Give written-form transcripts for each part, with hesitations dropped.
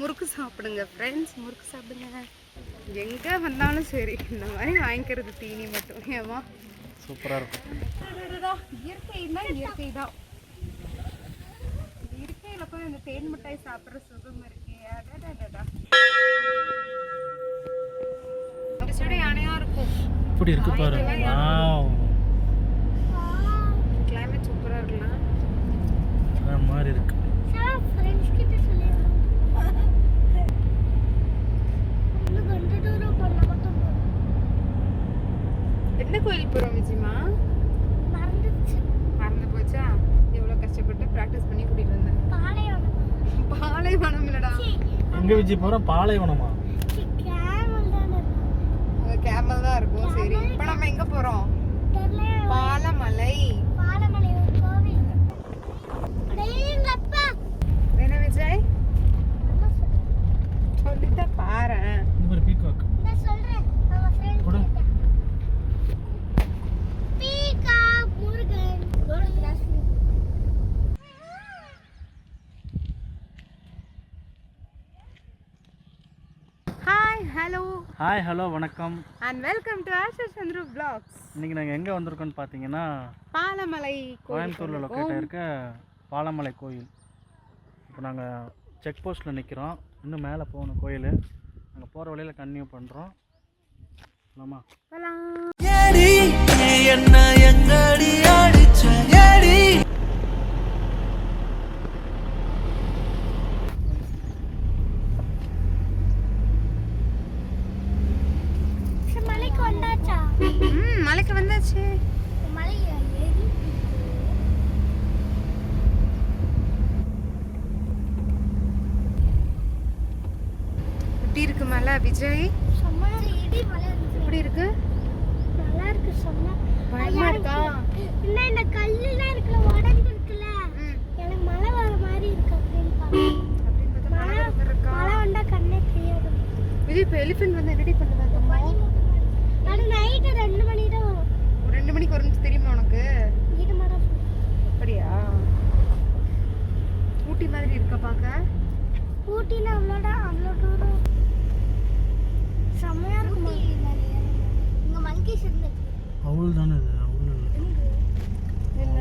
முறுக்கு சாப்பிடுங்க ஃப்ரெண்ட்ஸ், முறுக்கு சாப்பிடுங்க. எங்கே வந்தாலும் சரி இந்த மாதிரி வாங்கிக்கிறது தீனி மட்டும். ஏமா சூப்பராக இருக்கும். இயற்கை தான், இயற்கை தான். இயற்கையில் போய் இந்த தேன் மிட்டாய் சாப்பிட்ற சுகம் இருக்கே. அடடா ஒரு செடி யானையாக இருக்கும். இப்படி இருக்கு பாரு. கிளைமேட் சூப்பராக இருக்கலாம் மாதிரி இருக்கு. என்ன கோயில் போகிறோம் விஜயமா? மறந்து போச்சா? எவ்வளோ கஷ்டப்பட்டு ப்ராக்டிஸ் பண்ணி கூட்டிகிட்டு வந்தேன். பாலைவனம் இல்லடா. எங்க விஜய் போகிறோம்? பாலைவனமா? கேமல் தான் இருக்கும். சரி, இப்போ நம்ம எங்கே போகிறோம்? பாலமலை. என்ன விஜய் சொல்லிட்ட பாரு. பீகாக் ஹாய் ஹலோ வணக்கம் and welcome to Ashish Chandru vlogs. இன்றைக்கி நாங்கள் எங்கே வந்திருக்கோம்னு பார்த்தீங்கன்னா பாலமலை கோயம்புத்தூரில் லொக்கேட் ஆகிருக்க பாலமலை கோயில். இப்போ நாங்கள் செக் போஸ்ட்டில் நிற்கிறோம். இன்னும் மேலே போகணும் கோயில். நாங்கள் போகிற வழியில் கன்டினியூ பண்ணுறோம். ஆமாம் மலைக்கு வந்தாச்சு. எப்படி இருக்கு மலை விஜய்? எப்படி இருக்கு? நல்லா இருக்கு. பயமா இருக்கா? இல்ல இந்த கல்லுலாம் இருக்குல உடைஞ்சு இருக்குல, எனக்கு மழை வர மாதிரி இருக்கு. அப்படின்னு மழை வந்தா கண்ணே தெரியாது. விஜய் இப்போ எலிஃபென்ட் வந்து ரெடி பண்ணுவாங்க. அது நைட்டு 2 மணிக்கு தான் வரும். 2 மணிக்கு வரும்னு தெரியுமா உனக்கு? வீட்டு மாடா. அப்படியா? ஊட்டி மாதிரி இருக்கா பார்க்க? ஊட்டில அவ்வளோ தூரம் செம்மையா இருக்கும். இங்க மங்கீஸ் இருந்து அவுள் தானே இது? அவுள்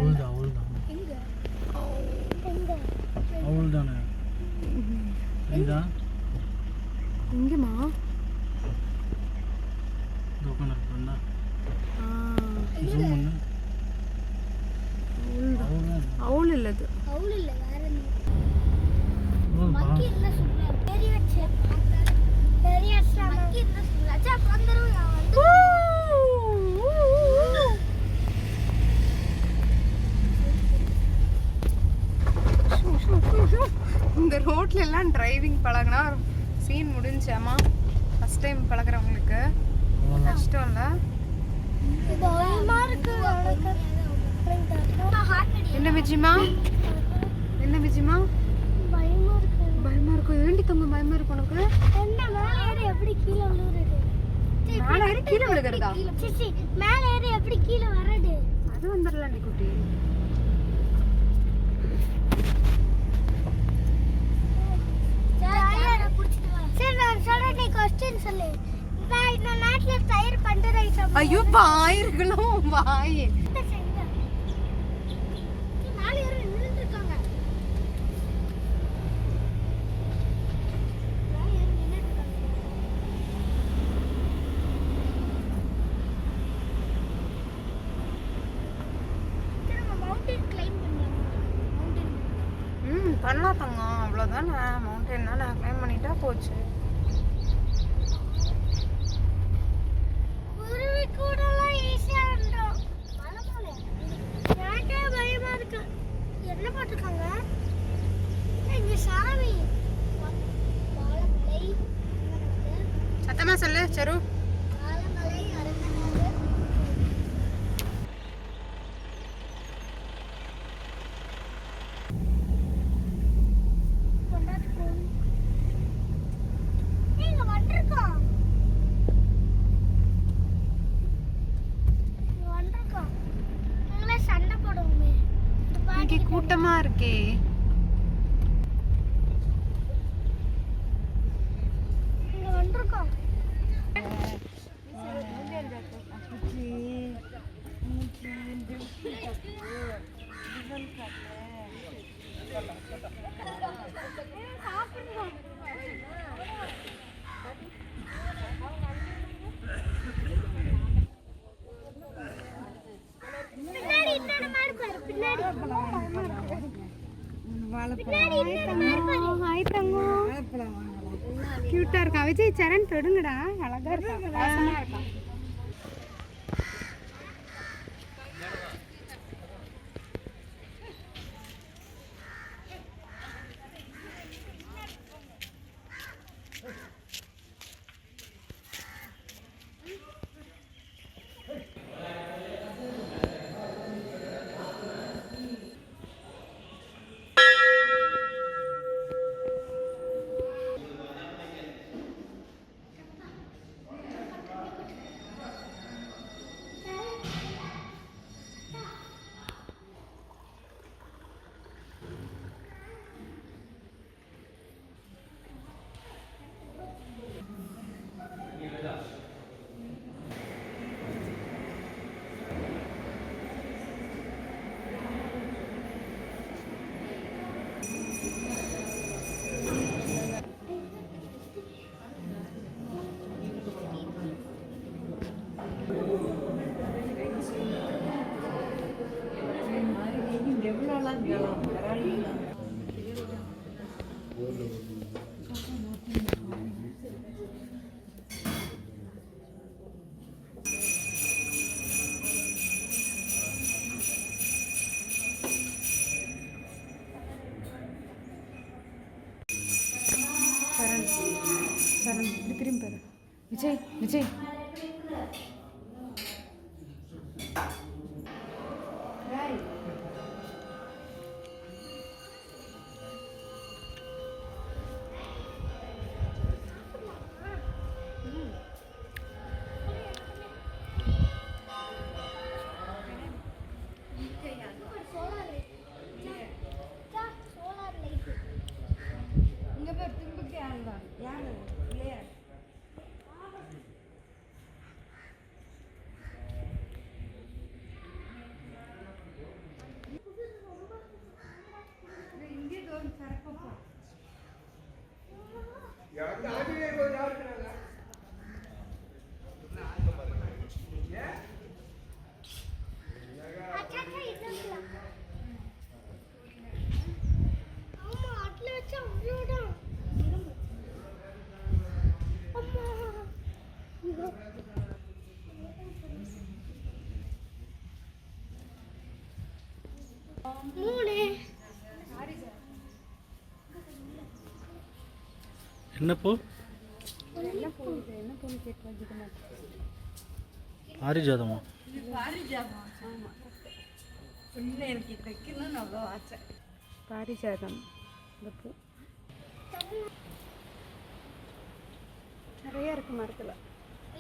இல்லை, அவுள் தான். எங்க எங்க அவுள் தானே இதா? எங்கேம்மா? உட்காந்து இருக்குண்ணா. அவுள் இல்லை, அது அவுள் இல்லை, வேற என்ன? மங்கி இல்ல சொல்ல. பெரிய வச்சு பெரிய மங்கி இல்ல சொல்ல. அச்சா பந்தரும் நான் வந்து இந்த ரோட்ல எல்லாம் டிரைவிங் பழகினா சீன் முடிஞ்சாமா. ஃபர்ஸ்ட் டைம் பழகிறவங்களுக்கு கஷ்டம் இல்லை. பயமா இருக்கு. என்ன விஜயமா? என்ன விஜயமா? பயமா இருக்கு. பயமா இருக்கும். ஏண்டி தங்க பயமா இருக்கும் உனக்கு? என்ன மேல ஏறி எப்படி கீழ விழுறது? மேல ஏறி கீழ விழுகிறதா? சிசி மேல ஏறி எப்படி கீழ வரது? அது வந்துடலாண்டி குட்டி. சரி நான் சொல்றேன், நீ क्वेश्चन சொல்லு. இந்த நாட்டுல டயர் பஞ்சர் ஆயிடுச்சு. ஐயோ பாயிருக்கணும் பாய். மேல ஏறி நின்னுட்டு இருக்காங்க. பண்ணலாம் தங்கம், அவ்வளோதானே. மவுண்டைன் தானே, கிளைம் பண்ணிட்டா போச்சு. குருவி கூடலாம் ஈஸியா வந்துடும். எனக்கே பயமா இருக்கு. என்ன போட்டிருக்காங்க இங்க? சாமி பாலமலை. சத்தமா சொல்லு சரு. பாலமலை அரங்கநாதர். கூட்டமா இருக்கே. பின்னாடி இன்னொரு மாடு பாரு பின்னாடி ஹாய் தங்கம் கியூட்டா இருக்கா விஜய் சரண் தொடுங்கடா அழகா இருக்கா வாசமா இருக்கா சரண் இப்படி திரும்பி பாரு விஜய் விஜய் என்ன பூ பாரிஜாதமா பாரிஜாதம் இந்த பூ நிறைய இருக்கு மரத்துல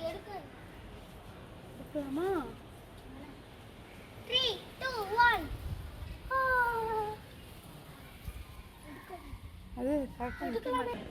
எடுக்கலாமா 3 2 1 அது கரெக்டாக நிற்க மாட்டேன்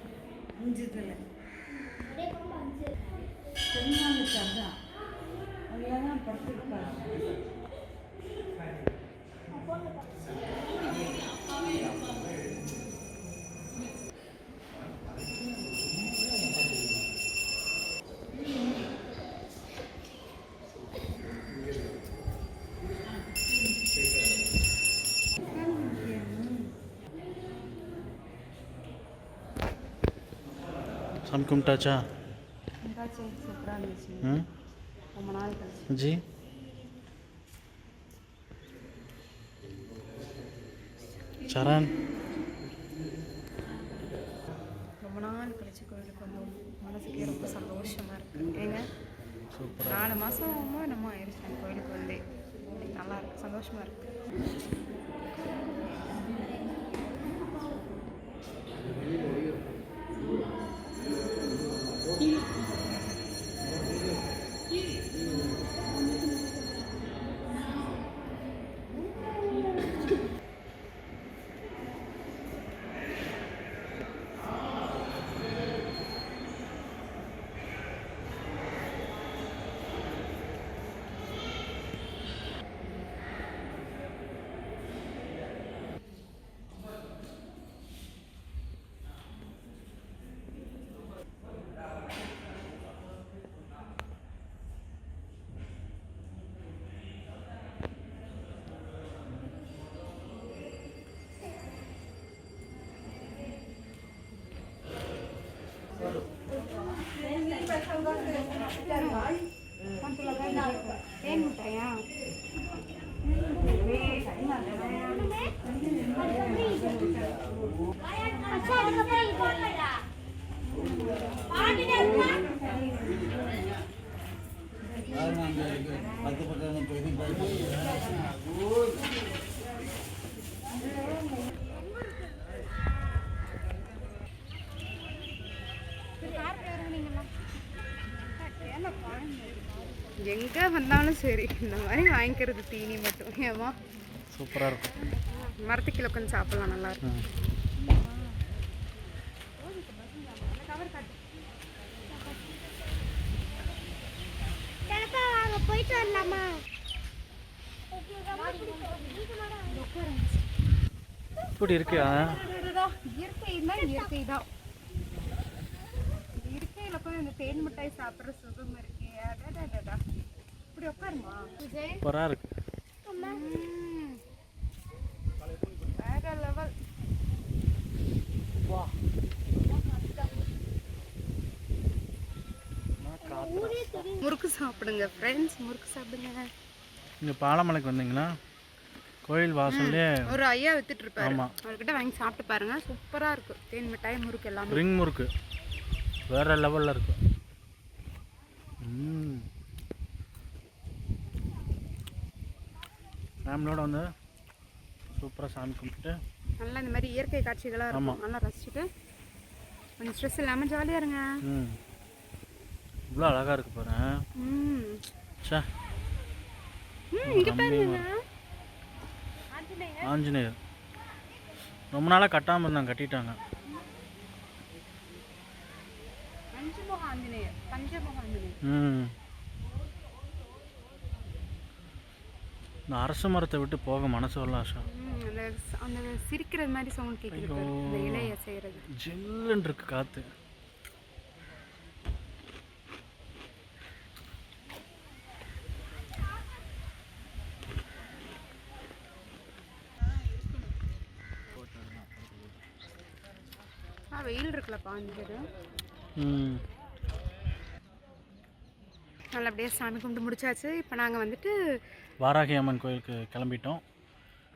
சாமி கும்பிட்டாச்சா சூப்பராக இருந்துச்சு ம் ரொம்ப நாள் கழிச்சு ஜி சரண் ரொம்ப நாள் கழிச்சு கோயிலுக்கு வந்தோம் மனசுக்கே ரொம்ப சந்தோஷமாக இருக்குது ஏங்க சூப்பராக 4 மாதமோ என்னமோ ஆயிடுச்சு அந்த கோயிலுக்கு வந்து நல்லா இருக்கு சந்தோஷமாக இருக்குது தேன் மிட்டாயா? அச்சா அதுக்கப்புறம் இது போடலடா. பாட்டிடா எங்க வந்தாலும் சரி இந்த மாதிரி வாங்கிக்கிறது தீனி மட்டும். ஏமா சூப்பராக இருக்கும். மரத்துக்கீழே உட்காந்து சாப்பிடலாம், நல்லா இருக்கும். கணப்பா வாங்க போயிட்டு வரலாமா? இப்படி இருக்கியா? இயற்கை தான், இயற்கை தான். இயற்கையில போய் அந்த தேன் மிட்டாய் சாப்பிட்ற சுகம் இருக்கே. அடடடடா. இப்படி உட்காருமா விஜய். சூப்பராக இருக்கு. வேற லெவல். வா முறுக்கு சாப்பிடுங்க ஃப்ரெண்ட்ஸ், முறுக்கு சாப்பிடுங்க. இங்கே பாலமலைக்கு வந்தீங்கன்னா கோயில் வாசல்லே ஒரு ஐயா வித்துட்டு இருப்பாரு, ஆமாம், அவர்கிட்ட வாங்கி சாப்பிட்டு பாருங்க. சூப்பரா இருக்கும் தேன் மிட்டாய், முறுக்கு எல்லாமே. ரிங் முறுக்கு வேற லெவலில் இருக்கு. ஃபேமிலியோட வந்து சூப்பராக சாமி கும்பிட்டு நல்லா இந்த மாதிரி இயற்கை காட்சிகளாக இருக்கும், நல்லா ரசிச்சுட்டு கொஞ்சம் ஸ்ட்ரெஸ் இல்லாமல் ஜாலியாக இருங்க. இவ்வளோ அழகாக இருக்கு பாரு. சே இங்கே பாருங்க ஆஞ்சநேயர் ரொம்ப நாளாக கட்டாமல் இருந்தாங்க, கட்டிட்டாங்க. பஞ்சமுக ஆஞ்சநேயர், பஞ்சமுக ஆஞ்சநேயர். இந்த அரச மரத்தை விட்டு போக மனசு வரல ஆஷா. அந்த சிரிக்கிறது மாதிரி சவுண்ட் கேட்குது, இந்த இலையை செய்கிறது. ஜில்லுன்னு இருக்கு காற்று. வெயில் இருக்குல்லப்பா அந்த பேர். நல்லபடியாக சாமி கும்பிட்டு முடிச்சாச்சு. இப்போ நாங்கள் வந்துட்டு வாராகி அம்மன் கோயிலுக்கு கிளம்பிட்டோம்.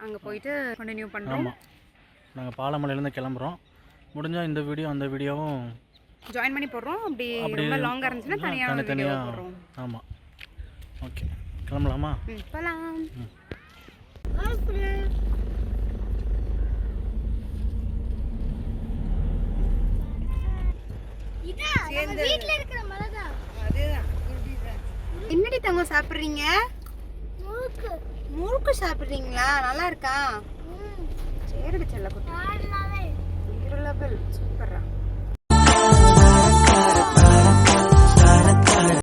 அங்கே போயிட்டு கண்டினியூ பண்ணுறோம். ஆமாம், நாங்கள் பாலமலையிலேருந்து கிளம்புறோம். முடிஞ்சால் இந்த வீடியோ அந்த வீடியோவும் ஜாயின் பண்ணி போடுறோம். அப்படி ரொம்ப லாங்காக இருந்துச்சுன்னா தனியாக போடுறோம். ஆமாம், ஓகே கிளம்பலாமா? போகலாம். வீட்ல இருக்கிற மலைதான். என்னடி தங்கம் சாப்பிட்றீங்க? முறுக்கு. முறுக்கு சாப்பிட்றீங்களா? நல்லா இருக்கா? சரிடி செல்ல குட்டி. ஆடலாவே. லெவல் சூப்பரா.